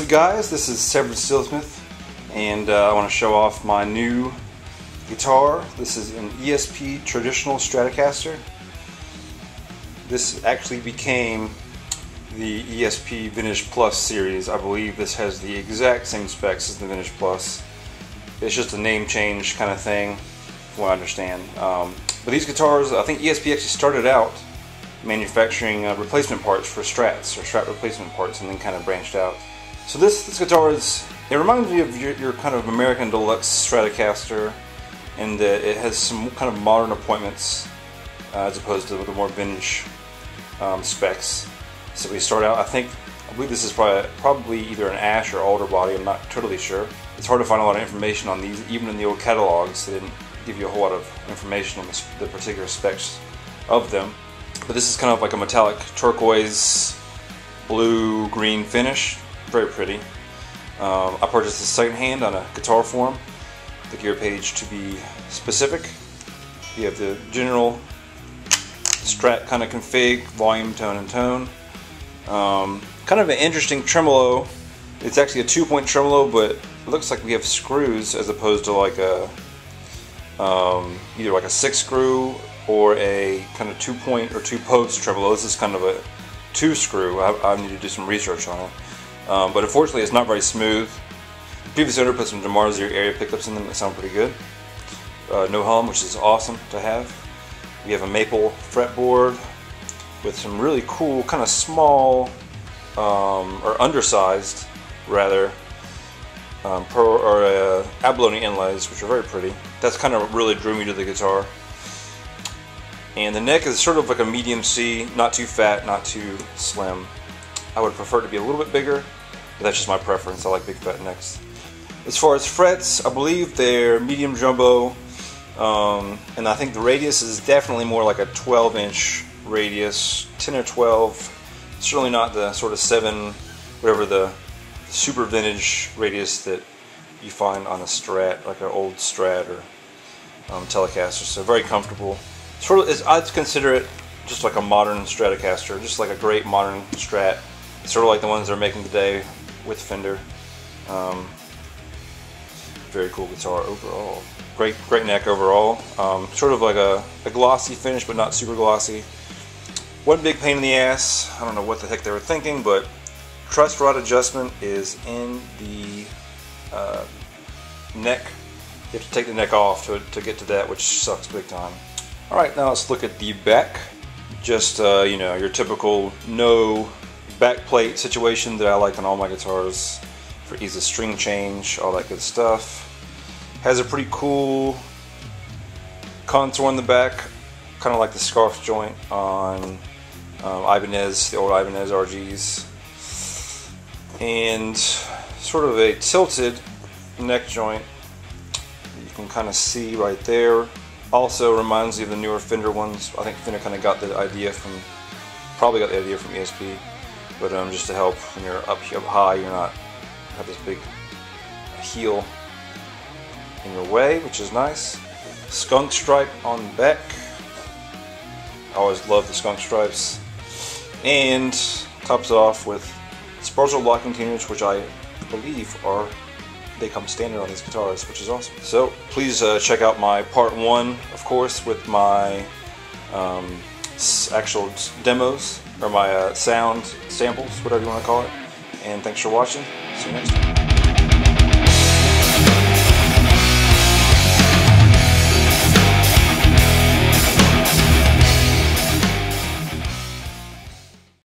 up guys, this is Severed Steelsmith, and I want to show off my new guitar. This is an ESP Traditional Stratocaster. This actually became the ESP Vintage Plus series. I believe this has the exact same specs as the Vintage Plus. It's just a name change kind of thing, from what I understand. But these guitars, I think ESP actually started out manufacturing replacement parts for Strats, or Strat replacement parts, and then kind of branched out. So this guitar it reminds me of your kind of American Deluxe Stratocaster, and it has some kind of modern appointments as opposed to the more vintage specs. So we start out, I believe this is probably either an ash or alder body, I'm not totally sure. It's hard to find a lot of information on these, even in the old catalogs. They didn't give you a whole lot of information on the particular specs of them. But this is kind of like a metallic turquoise, blue, green finish. Very pretty. I purchased this secondhand on a Guitar Forum, the gear page to be specific. You have the general Strat kind of config, volume, tone, and tone. Kind of an interesting tremolo. It's actually a 2-point tremolo, but it looks like we have screws as opposed to like a either like a 6-screw or a kind of 2-point or 2-post tremolo. This is kind of a 2-screw. I need to do some research on it. But unfortunately it's not very smooth. The previous owner put some DeMarzio area pickups in them that sound pretty good. No hum, which is awesome to have. We have a maple fretboard with some really cool, kind of small, or undersized, rather, abalone inlays, which are very pretty. That's kind of really drew me to the guitar. And the neck is sort of like a medium C, not too fat, not too slim. I would prefer it to be a little bit bigger, but that's just my preference. I like big fat necks. As far as frets, I believe they're medium jumbo, and I think the radius is definitely more like a 12-inch radius, 10 or 12. Certainly not the sort of 7, whatever the super vintage radius that you find on a Strat, like an old Strat or Telecaster. So very comfortable. Sort of, I'd consider it just like a modern Stratocaster, just like a great modern Strat. It's sort of like the ones they're making today with Fender. Very cool guitar overall. Great neck overall. Sort of like a glossy finish, but not super glossy. One big pain in the ass. I don't know what the heck they were thinking, but truss rod adjustment is in the neck. You have to take the neck off to get to that, which sucks big time. Alright, now let's look at the back. Just, you know, your typical no back plate situation that I like on all my guitars for ease of string change, all that good stuff. Has a pretty cool contour on the back, kind of like the scarf joint on Ibanez, the old Ibanez RGs. And sort of a tilted neck joint you can kind of see right there. Also reminds me of the newer Fender ones. I think Fender kind of got the idea from, probably got the idea from ESP, but just to help when you're up high, you're not have this big heel in your way, which is nice. Skunk stripe on the back. I always love the skunk stripes. And tops it off with Sparso locking tuners, which I believe they come standard on these guitars, which is awesome. So please check out my part 1, of course, with my actual demos, or my sound samples, whatever you want to call it. And thanks for watching. See you next time.